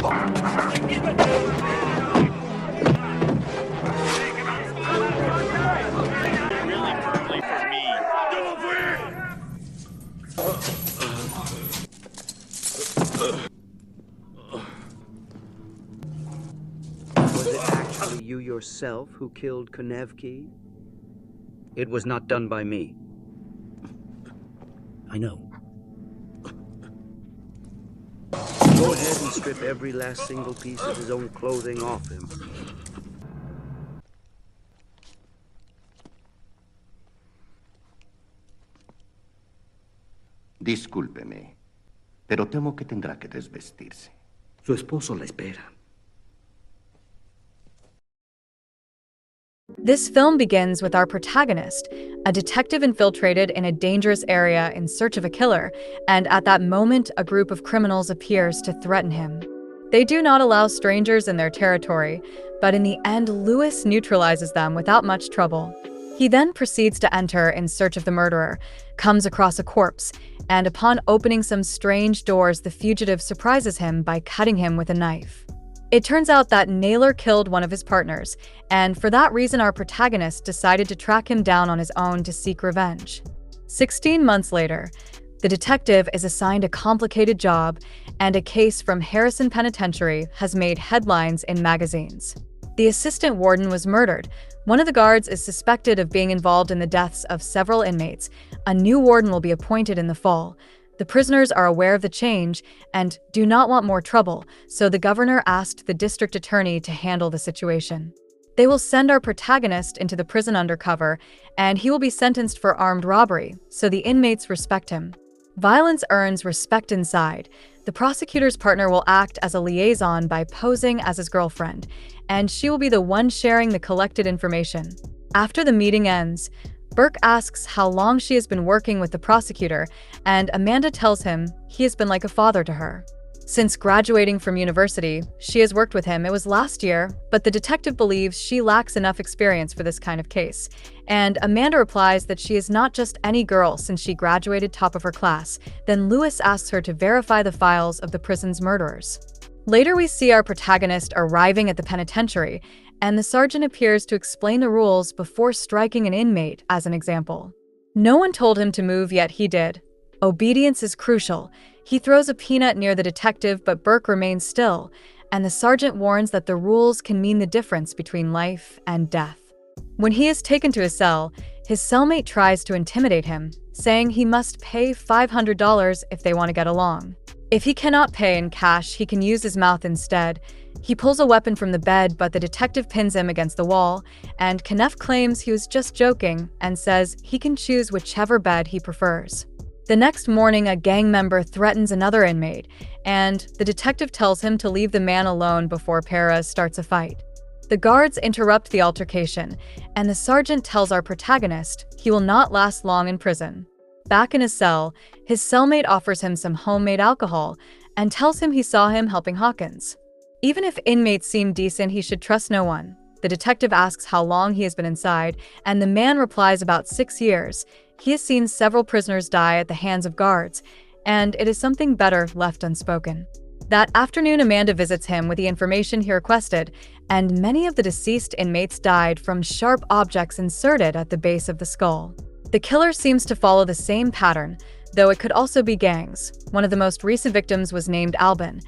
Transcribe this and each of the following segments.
Was it actually you yourself who killed Konevki? It was not done by me. I know. Go ahead and strip every last single piece of his own clothing off him. Discúlpeme, pero temo que tendrá que desvestirse. Su esposo la espera. This film begins with our protagonist, a detective infiltrated in a dangerous area in search of a killer, and at that moment, a group of criminals appears to threaten him. They do not allow strangers in their territory, but in the end, Louis neutralizes them without much trouble. He then proceeds to enter in search of the murderer, comes across a corpse, and upon opening some strange doors, the fugitive surprises him by cutting him with a knife. It turns out that Naylor killed one of his partners, and for that reason our protagonist decided to track him down on his own to seek revenge. 16 months later, the detective is assigned a complicated job, and a case from Harrison Penitentiary has made headlines in magazines. The assistant warden was murdered. One of the guards is suspected of being involved in the deaths of several inmates. A new warden will be appointed in the fall. The prisoners are aware of the change and do not want more trouble, so the governor asked the district attorney to handle the situation. They will send our protagonist into the prison undercover, and he will be sentenced for armed robbery, so the inmates respect him. Violence earns respect inside. The prosecutor's partner will act as a liaison by posing as his girlfriend, and she will be the one sharing the collected information. After the meeting ends, Burke asks how long she has been working with the prosecutor, and Amanda tells him he has been like a father to her. Since graduating from university, she has worked with him. It was last year, but the detective believes she lacks enough experience for this kind of case. And Amanda replies that she is not just any girl since she graduated top of her class. Then Louis asks her to verify the files of the prison's murderers. Later we see our protagonist arriving at the penitentiary, and the sergeant appears to explain the rules before striking an inmate as an example. No one told him to move, yet he did. Obedience is crucial. He throws a peanut near the detective, but Burke remains still, and the sergeant warns that the rules can mean the difference between life and death. When he is taken to his cell, his cellmate tries to intimidate him, saying he must pay $500 if they want to get along. If he cannot pay in cash, he can use his mouth instead. He pulls a weapon from the bed, but the detective pins him against the wall, and Kneff claims he was just joking and says he can choose whichever bed he prefers. The next morning, a gang member threatens another inmate, and the detective tells him to leave the man alone before Perez starts a fight. The guards interrupt the altercation, and the sergeant tells our protagonist he will not last long in prison. Back in his cell, his cellmate offers him some homemade alcohol and tells him he saw him helping Hawkins. Even if inmates seem decent, he should trust no one. The detective asks how long he has been inside, and the man replies about 6 years. He has seen several prisoners die at the hands of guards, and it is something better left unspoken. That afternoon, Amanda visits him with the information he requested, and many of the deceased inmates died from sharp objects inserted at the base of the skull. The killer seems to follow the same pattern, though it could also be gangs. One of the most recent victims was named Albin.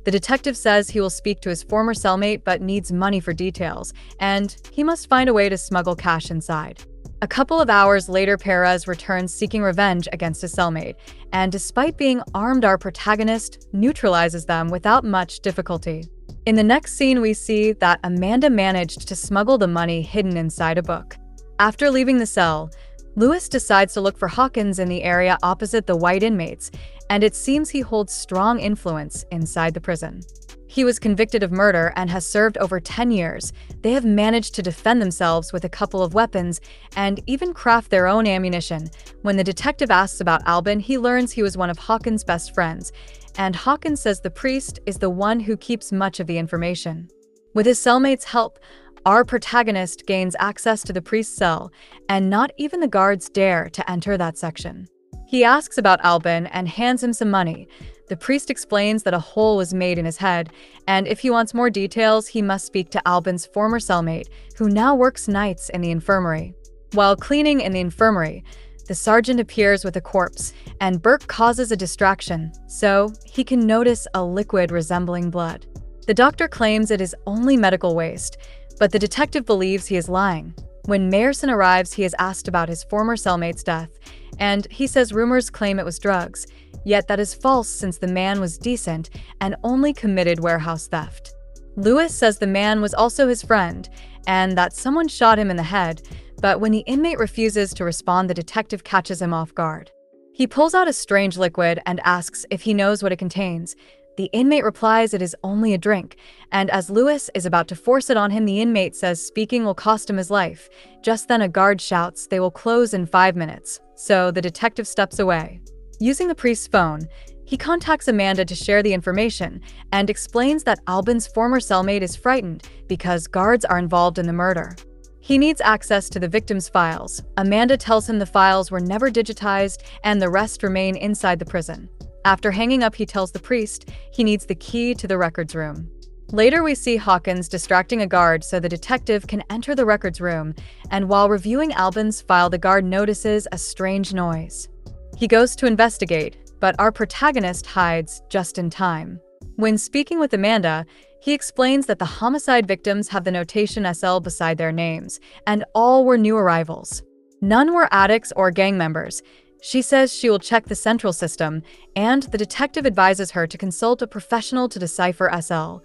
The detective says he will speak to his former cellmate but needs money for details, and he must find a way to smuggle cash inside. A couple of hours later, Perez returns seeking revenge against his cellmate, and despite being armed, our protagonist neutralizes them without much difficulty. In the next scene, we see that Amanda managed to smuggle the money hidden inside a book. After leaving the cell, Louis decides to look for Hawkins in the area opposite the white inmates, and it seems he holds strong influence inside the prison. He was convicted of murder and has served over 10 years. They have managed to defend themselves with a couple of weapons and even craft their own ammunition. When the detective asks about Albin, he learns he was one of Hawkins' best friends, and Hawkins says the priest is the one who keeps much of the information. With his cellmate's help, our protagonist gains access to the priest's cell, and not even the guards dare to enter that section. He asks about Albin and hands him some money. The priest explains that a hole was made in his head, and if he wants more details, he must speak to Albin's former cellmate, who now works nights in the infirmary. While cleaning in the infirmary, the sergeant appears with a corpse, and Burke causes a distraction, so he can notice a liquid resembling blood. The doctor claims it is only medical waste, but the detective believes he is lying. When Meyerson arrives, he is asked about his former cellmate's death, and he says rumors claim it was drugs, yet that is false since the man was decent and only committed warehouse theft. Louis says the man was also his friend, and that someone shot him in the head, but when the inmate refuses to respond, the detective catches him off guard. He pulls out a strange liquid and asks if he knows what it contains. The inmate replies it is only a drink, and as Louis is about to force it on him, the inmate says speaking will cost him his life. Just then a guard shouts they will close in 5 minutes, so the detective steps away. Using the priest's phone, he contacts Amanda to share the information and explains that Albin's former cellmate is frightened because guards are involved in the murder. He needs access to the victim's files. Amanda tells him the files were never digitized and the rest remain inside the prison. After hanging up, he tells the priest he needs the key to the records room. Later, we see Hawkins distracting a guard so the detective can enter the records room, and while reviewing Albin's file, the guard notices a strange noise. He goes to investigate, but our protagonist hides just in time. When speaking with Amanda, he explains that the homicide victims have the notation SL beside their names, and all were new arrivals. None were addicts or gang members. She says she will check the central system, and the detective advises her to consult a professional to decipher SL,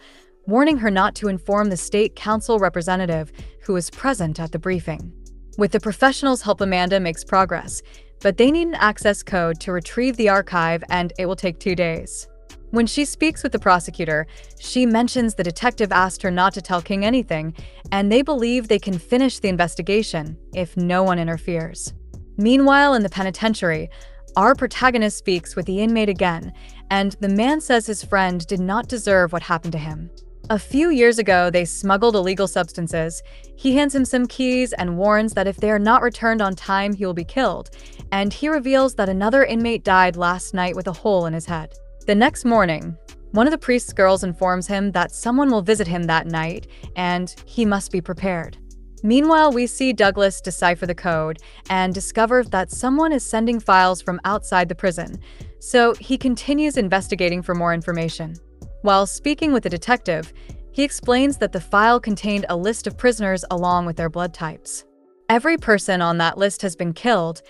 warning her not to inform the state council representative who was present at the briefing. With the professional's help, Amanda makes progress, but they need an access code to retrieve the archive, and it will take 2 days. When she speaks with the prosecutor, she mentions the detective asked her not to tell King anything, and they believe they can finish the investigation if no one interferes. Meanwhile, in the penitentiary, our protagonist speaks with the inmate again, and the man says his friend did not deserve what happened to him. A few years ago, they smuggled illegal substances. He hands him some keys and warns that if they are not returned on time, he will be killed, and he reveals that another inmate died last night with a hole in his head. The next morning, one of the priest's girls informs him that someone will visit him that night, and he must be prepared. Meanwhile, we see Douglas decipher the code and discover that someone is sending files from outside the prison, so he continues investigating for more information. While speaking with the detective, he explains that the file contained a list of prisoners along with their blood types. Every person on that list has been killed.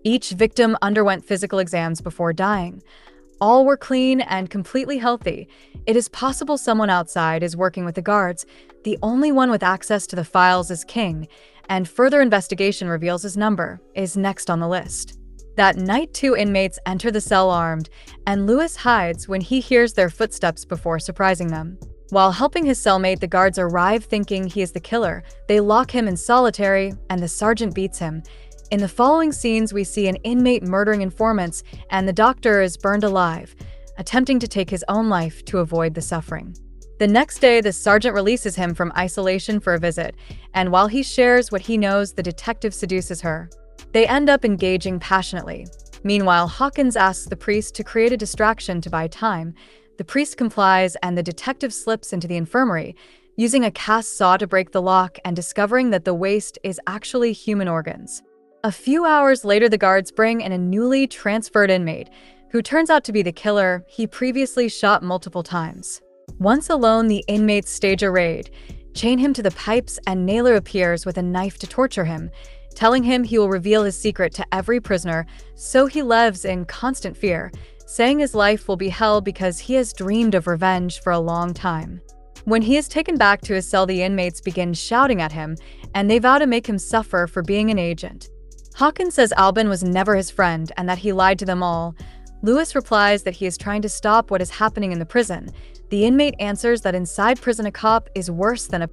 Each victim underwent physical exams before dying. All were clean and completely healthy. It is possible someone outside is working with the guards. The only one with access to the files is King, and further investigation reveals his number is next on the list. That night, 2 inmates enter the cell armed, and Louis hides when he hears their footsteps before surprising them. While helping his cellmate, the guards arrive thinking he is the killer. They lock him in solitary, and the sergeant beats him. In the following scenes, we see an inmate murdering informants, and the doctor is burned alive, attempting to take his own life to avoid the suffering. The next day, the sergeant releases him from isolation for a visit, and while he shares what he knows, the detective seduces her. They end up engaging passionately. Meanwhile, Hawkins asks the priest to create a distraction to buy time. The priest complies, and the detective slips into the infirmary, using a cast saw to break the lock and discovering that the waste is actually human organs. A few hours later, the guards bring in a newly transferred inmate, who turns out to be the killer he previously shot multiple times. Once alone, the inmates stage a raid, chain him to the pipes, and Naylor appears with a knife to torture him, telling him he will reveal his secret to every prisoner, so he lives in constant fear, saying his life will be hell because he has dreamed of revenge for a long time. When he is taken back to his cell, the inmates begin shouting at him, and they vow to make him suffer for being an agent. Hawkins says Albin was never his friend and that he lied to them all. Louis replies that he is trying to stop what is happening in the prison. The inmate answers that inside prison a cop is worse than a...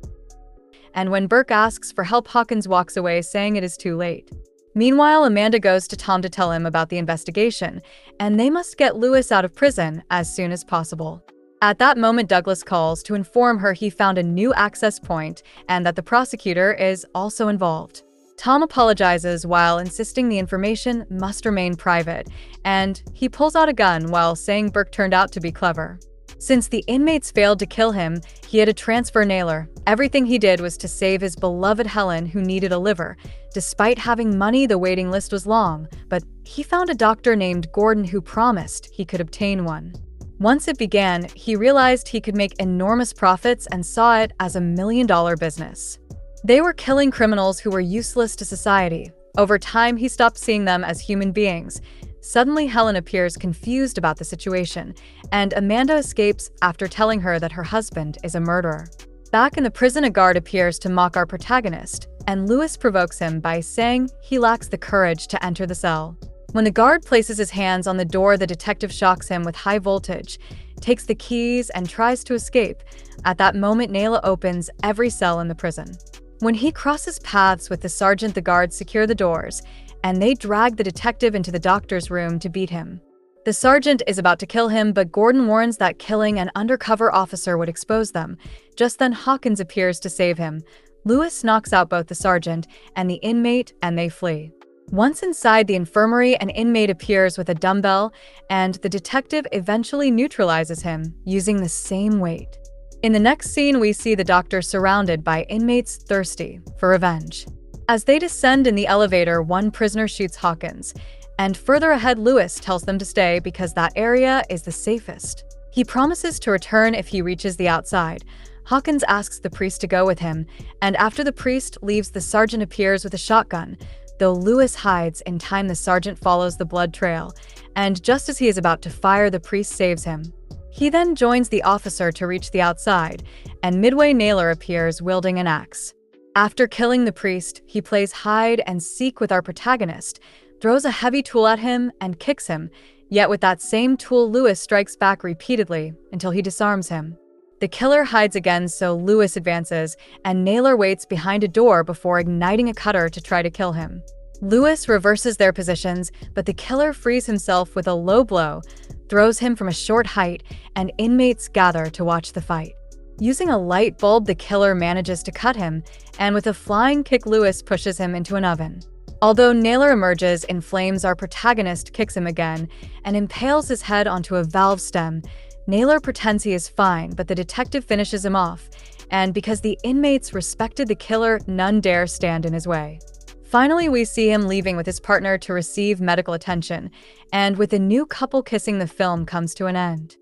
And when Burke asks for help, Hawkins walks away, saying it is too late. Meanwhile, Amanda goes to Tom to tell him about the investigation, and they must get Louis out of prison as soon as possible. At that moment, Douglas calls to inform her he found a new access point and that the prosecutor is also involved. Tom apologizes while insisting the information must remain private, and he pulls out a gun while saying Burke turned out to be clever. Since the inmates failed to kill him, he had to transfer Naylor. Everything he did was to save his beloved Helen, who needed a liver. Despite having money, the waiting list was long, but he found a doctor named Gordon who promised he could obtain one. Once it began, he realized he could make enormous profits and saw it as a million-dollar business. They were killing criminals who were useless to society. Over time, he stopped seeing them as human beings. Suddenly, Helen appears confused about the situation, and Amanda escapes after telling her that her husband is a murderer. Back in the prison, a guard appears to mock our protagonist, and Louis provokes him by saying he lacks the courage to enter the cell. When the guard places his hands on the door, the detective shocks him with high voltage, takes the keys, and tries to escape. At that moment, Naylor opens every cell in the prison. When he crosses paths with the sergeant, the guards secure the doors, and they drag the detective into the doctor's room to beat him. The sergeant is about to kill him, but Gordon warns that killing an undercover officer would expose them. Just then, Hawkins appears to save him. Louis knocks out both the sergeant and the inmate, and they flee. Once inside the infirmary, an inmate appears with a dumbbell, and the detective eventually neutralizes him using the same weight. In the next scene, we see the doctor surrounded by inmates thirsty for revenge. As they descend in the elevator, one prisoner shoots Hawkins, and further ahead, Louis tells them to stay because that area is the safest. He promises to return if he reaches the outside. Hawkins asks the priest to go with him, and after the priest leaves, the sergeant appears with a shotgun. Though Louis hides, in time the sergeant follows the blood trail, and just as he is about to fire, the priest saves him. He then joins the officer to reach the outside, and midway Naylor appears wielding an axe. After killing the priest, he plays hide and seek with our protagonist, throws a heavy tool at him, and kicks him. Yet with that same tool, Louis strikes back repeatedly until he disarms him. The killer hides again, so Louis advances, and Naylor waits behind a door before igniting a cutter to try to kill him. Louis reverses their positions, but the killer frees himself with a low blow, throws him from a short height, and inmates gather to watch the fight. Using a light bulb, the killer manages to cut him, and with a flying kick, Louis pushes him into an oven. Although Naylor emerges in flames, our protagonist kicks him again and impales his head onto a valve stem. Naylor pretends he is fine, but the detective finishes him off, and because the inmates respected the killer, none dare stand in his way. Finally, we see him leaving with his partner to receive medical attention, and with a new couple kissing, the film comes to an end.